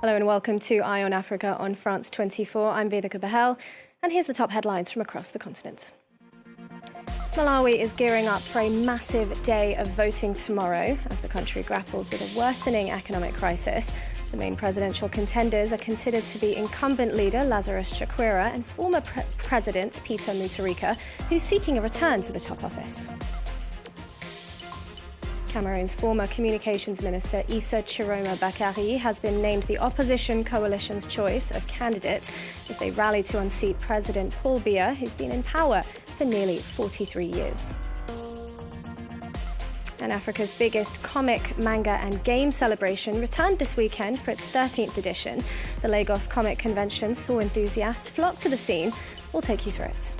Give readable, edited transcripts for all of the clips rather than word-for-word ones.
Hello and welcome to Eye on Africa on France 24. I'm Mutharika, and here's the top headlines from across the continent. Malawi is gearing up for a massive day of voting tomorrow as the country grapples with a worsening economic crisis. The main presidential contenders are considered to be incumbent leader Lazarus Chakwera and former President Peter Mutharika, who's seeking a return to the top office. Cameroon's former Communications Minister Issa Chiroma Bakary has been named the opposition coalition's choice of candidates as they rally to unseat President Paul Biya, who's been in power for nearly 43 years. And Africa's biggest comic, manga and game celebration returned this weekend for its 13th edition. The Lagos Comic Convention saw enthusiasts flock to the scene. We'll take you through it.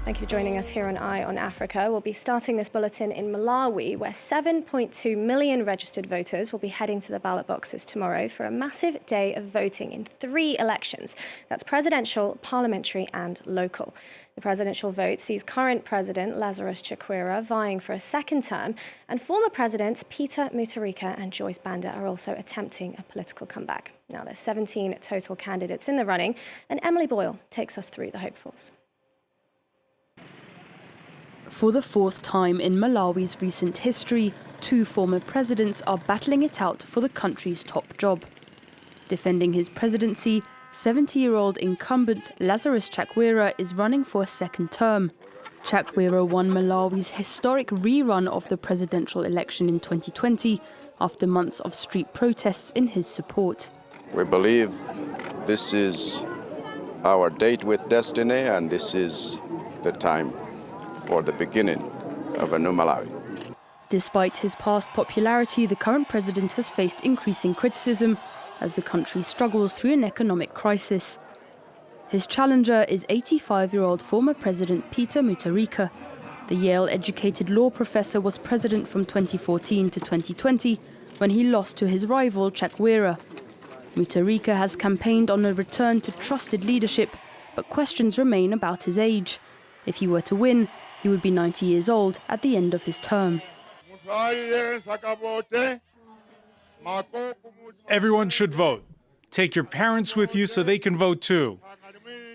Thank you for joining us here on Eye on Africa. We'll be starting this bulletin in Malawi, where 7.2 million registered voters will be heading to the ballot boxes tomorrow for a massive day of voting in 3 elections. That's presidential, parliamentary and local. The presidential vote sees current President Lazarus Chakwera vying for a second term, and former Presidents Peter Mutharika and Joyce Banda are also attempting a political comeback. Now, there's 17 total candidates in the running, and Emily Boyle takes us through the hopefuls. For the 4th time in Malawi's recent history, 2 former presidents are battling it out for the country's top job. Defending his presidency, 70-year-old incumbent Lazarus Chakwera is running for a second term. Chakwera won Malawi's historic rerun of the presidential election in 2020 after months of street protests in his support. We believe this is our date with destiny, and this is the time for the beginning of a new Malawi. Despite his past popularity, the current president has faced increasing criticism as the country struggles through an economic crisis. His challenger is 85-year-old former President Peter Mutharika. The Yale-educated law professor was president from 2014 to 2020 when he lost to his rival Chakwera. Mutharika has campaigned on a return to trusted leadership, but questions remain about his age. If he were to win, he would be 90 years old at the end of his term. Everyone should vote. Take your parents with you so they can vote too.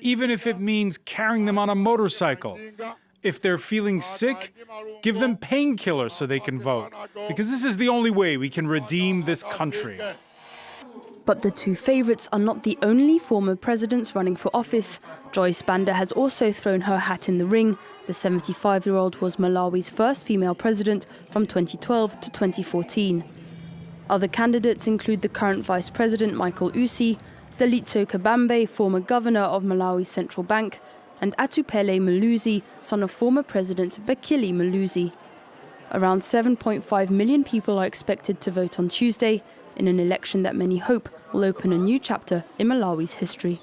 Even if it means carrying them on a motorcycle. If they're feeling sick, give them painkillers so they can vote. Because this is the only way we can redeem this country. But the 2 favourites are not the only former presidents running for office. Joyce Banda has also thrown her hat in the ring. The 75-year-old was Malawi's first female president from 2012 to 2014. Other candidates include the current Vice President Michael Usi, Dalitso Kabambe, former governor of Malawi's central bank, and Atupele Muluzi, son of former President Bekele Muluzi. Around 7.5 million people are expected to vote on Tuesday, in an election that many hope will open a new chapter in Malawi's history.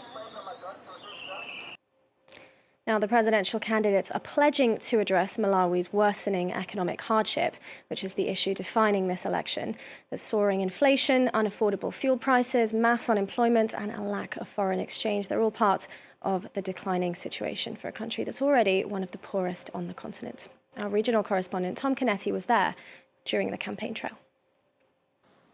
Now, the presidential candidates are pledging to address Malawi's worsening economic hardship, which is the issue defining this election. There's soaring inflation, unaffordable fuel prices, mass unemployment, and a lack of foreign exchange. They're all part of the declining situation for a country that's already one of the poorest on the continent. Our regional correspondent Tom Canetti was there during the campaign trail.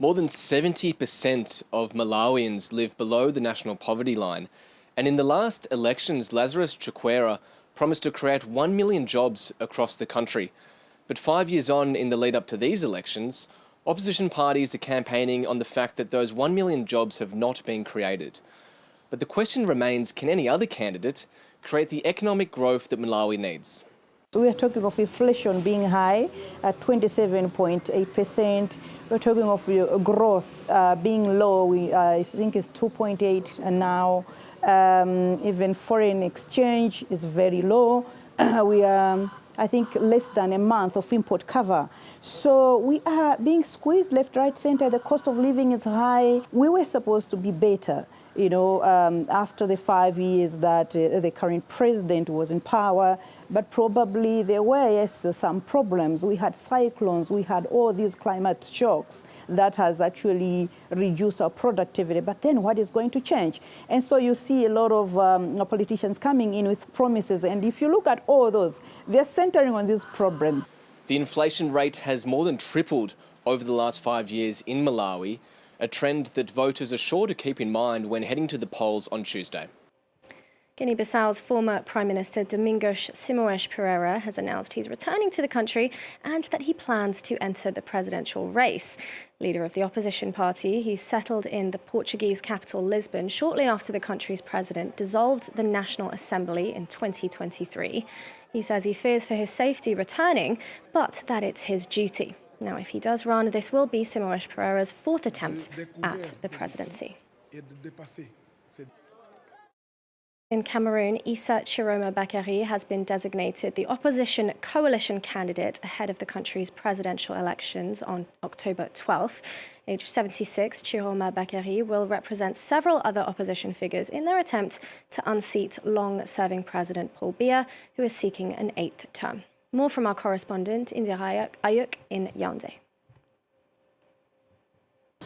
More than 70% of Malawians live below the national poverty line. And in the last elections, Lazarus Chakwera promised to create 1 million jobs across the country. But 5 years on in the lead up to these elections, opposition parties are campaigning on the fact that those 1 million jobs have not been created. But the question remains, can any other candidate create the economic growth that Malawi needs? So we are talking of inflation being high at 27.8%. We're talking of growth being low. I think it's 2.8 and now. Even foreign exchange is very low. We are, I think, less than a month of import cover. So we are being squeezed left, right, center. The cost of living is high. We were supposed to be better. After the 5 years that the current president was in power, but probably there were, yes, some problems. We had cyclones, we had all these climate shocks that has actually reduced our productivity. But then what is going to change? And so you see a lot of politicians coming in with promises. And if you look at all those, they're centering on these problems. The inflation rate has more than tripled over the last 5 years in Malawi, a trend that voters are sure to keep in mind when heading to the polls on Tuesday. Guinea-Bissau's former Prime Minister Domingos Simoes Pereira has announced he's returning to the country and that he plans to enter the presidential race. Leader of the opposition party, he settled in the Portuguese capital Lisbon shortly after the country's president dissolved the National Assembly in 2023. He says he fears for his safety returning, but that it's his duty. Now, if he does run, this will be Simoes Pereira's fourth attempt at the presidency. In Cameroon, Issa Chiroma Bakary has been designated the opposition coalition candidate ahead of the country's presidential elections on October 12th. Aged 76, Chiroma Bakary will represent several other opposition figures in their attempt to unseat long-serving President Paul Biya, who is seeking an 8th term. More from our correspondent, Indira Ayuk in Yaoundé.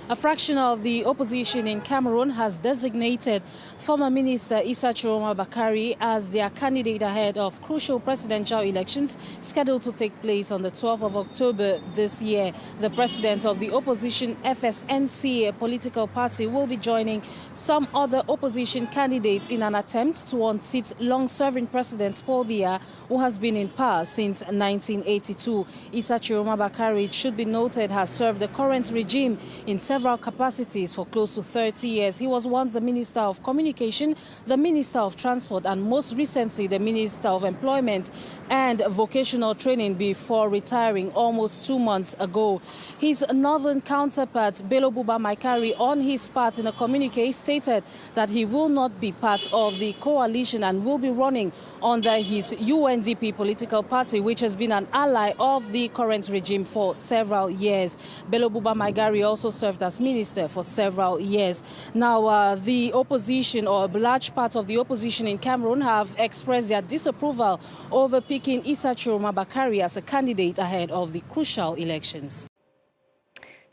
A fraction of the opposition in Cameroon has designated former Minister Issa Chiroma Bakary as their candidate ahead of crucial presidential elections scheduled to take place on the 12th of October this year. The president of the opposition FSNC political party will be joining some other opposition candidates in an attempt to unseat long-serving President Paul Biya, who has been in power since 1982. Issa Chiroma Bakary, it should be noted, has served the current regime in several capacities for close to 30 years. He was once the Minister of Communication, the Minister of Transport, and most recently the Minister of Employment and Vocational Training before retiring almost 2 months ago. His northern counterpart, Bello Buba Maikari, on his part in a communique stated that he will not be part of the coalition and will be running under his UNDP political party, which has been an ally of the current regime for several years. Bello Buba Maikari also served as minister for several years. Now, the opposition, or a large part of the opposition in Cameroon, have expressed their disapproval over picking Issa Chiroma Bakary as a candidate ahead of the crucial elections.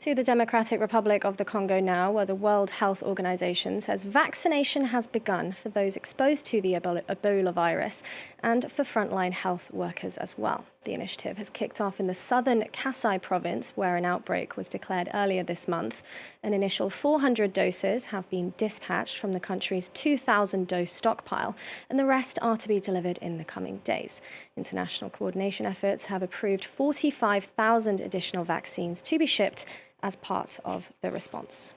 To the Democratic Republic of the Congo now, where the World Health Organization says vaccination has begun for those exposed to the Ebola virus and for frontline health workers as well. The initiative has kicked off in the southern Kasai province, where an outbreak was declared earlier this month. An initial 400 doses have been dispatched from the country's 2,000-dose stockpile, and the rest are to be delivered in the coming days. International coordination efforts have approved 45,000 additional vaccines to be shipped as part of the response.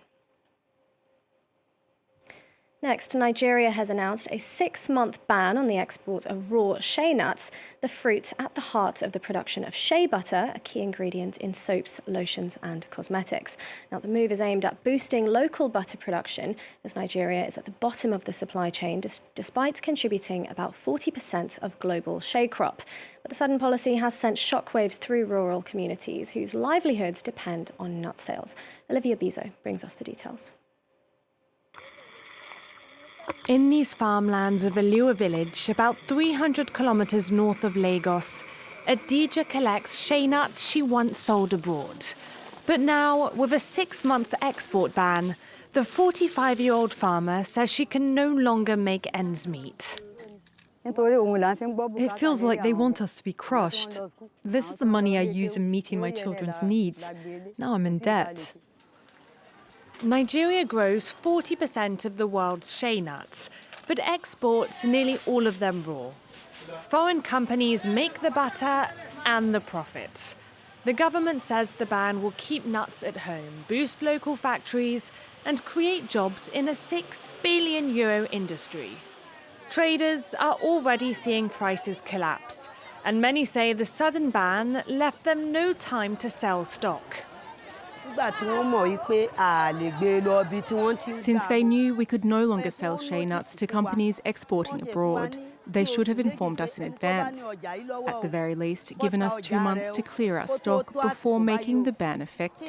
Next, Nigeria has announced a 6-month ban on the export of raw shea nuts, the fruit at the heart of the production of shea butter, a key ingredient in soaps, lotions and cosmetics. Now, the move is aimed at boosting local butter production, as Nigeria is at the bottom of the supply chain, despite contributing about 40% of global shea crop. But the sudden policy has sent shockwaves through rural communities whose livelihoods depend on nut sales. Olivia Bizo brings us the details. In these farmlands of Aliwa village, about 300 kilometres north of Lagos, Adija collects shea nuts she once sold abroad. But now, with a 6-month export ban, the 45-year-old farmer says she can no longer make ends meet. It feels like they want us to be crushed. This is the money I use in meeting my children's needs. Now I'm in debt. Nigeria grows 40% of the world's shea nuts, but exports nearly all of them raw. Foreign companies make the butter and the profits. The government says the ban will keep nuts at home, boost local factories, and create jobs in a €6 billion industry. Traders are already seeing prices collapse, and many say the sudden ban left them no time to sell stock. Since they knew we could no longer sell shea nuts to companies exporting abroad, they should have informed us in advance. At the very least, given us 2 months to clear our stock before making the ban effective.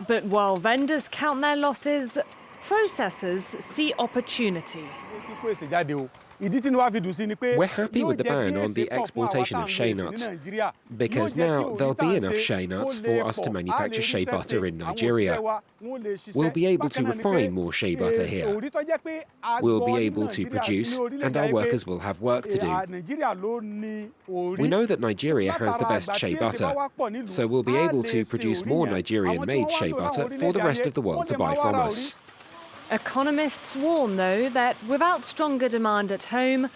But while vendors count their losses, processors see opportunity. We're happy with the ban on the exportation of shea nuts, because now there'll be enough shea nuts for us to manufacture shea butter in Nigeria. We'll be able to refine more shea butter here. We'll be able to produce, and our workers will have work to do. We know that Nigeria has the best shea butter, so we'll be able to produce more Nigerian-made shea butter for the rest of the world to buy from us. Economists warn, though, that without stronger demand at home,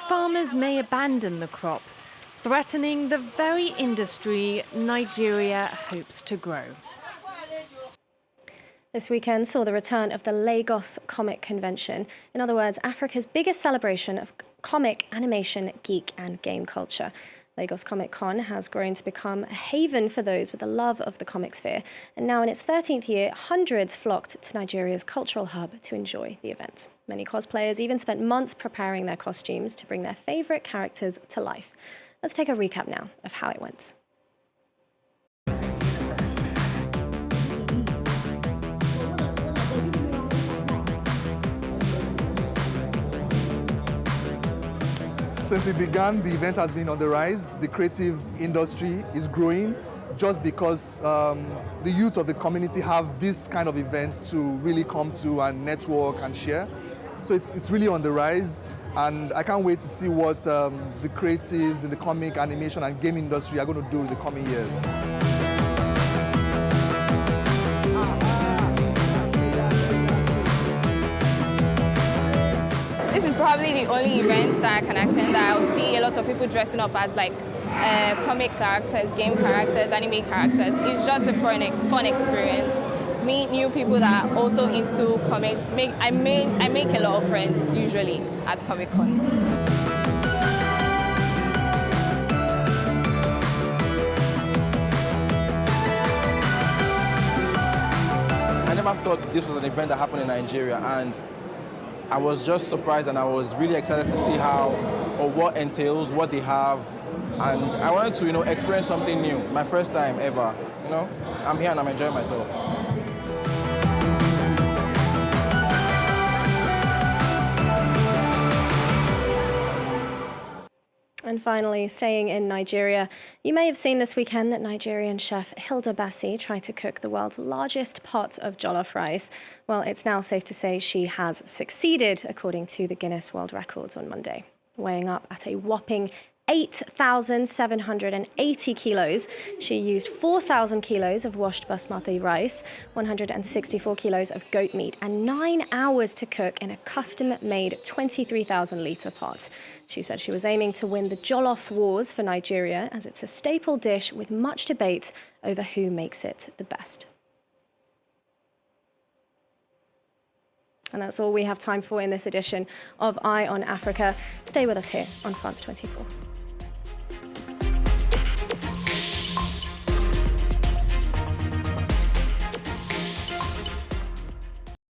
farmers may abandon the crop, threatening the very industry Nigeria hopes to grow. This weekend saw the return of the Lagos Comic Convention. In other words, Africa's biggest celebration of comic, animation, geek and game culture. Lagos Comic Con has grown to become a haven for those with a love of the comic sphere. And now in its 13th year, hundreds flocked to Nigeria's cultural hub to enjoy the event. Many cosplayers even spent months preparing their costumes to bring their favourite characters to life. Let's take a recap now of how it went. Since we began, the event has been on the rise. The creative industry is growing just because the youth of the community have this kind of event to really come to and network and share. So it's really on the rise, and I can't wait to see what the creatives in the comic, animation and game industry are going to do in the coming years. This is probably the only event that I can attend that I'll see a lot of people dressing up as like comic characters, game characters, anime characters. It's just a fun experience. Meet new people that are also into comics. I make a lot of friends usually at Comic Con. I never thought this was an event that happened in Nigeria, and I was just surprised, and I was really excited to see how or what entails, what they have, and I wanted to, experience something new. My first time ever, I'm here and I'm enjoying myself. And finally, staying in Nigeria, you may have seen this weekend that Nigerian chef Hilda Bassi tried to cook the world's largest pot of jollof rice. Well, it's now safe to say she has succeeded, according to the Guinness World Records on Monday. Weighing up at a whopping 8,780 kilos. She used 4,000 kilos of washed basmati rice, 164 kilos of goat meat, and 9 hours to cook in a custom-made 23,000-litre pot. She said she was aiming to win the jollof wars for Nigeria, as it's a staple dish with much debate over who makes it the best. And that's all we have time for in this edition of Eye on Africa. Stay with us here on France 24.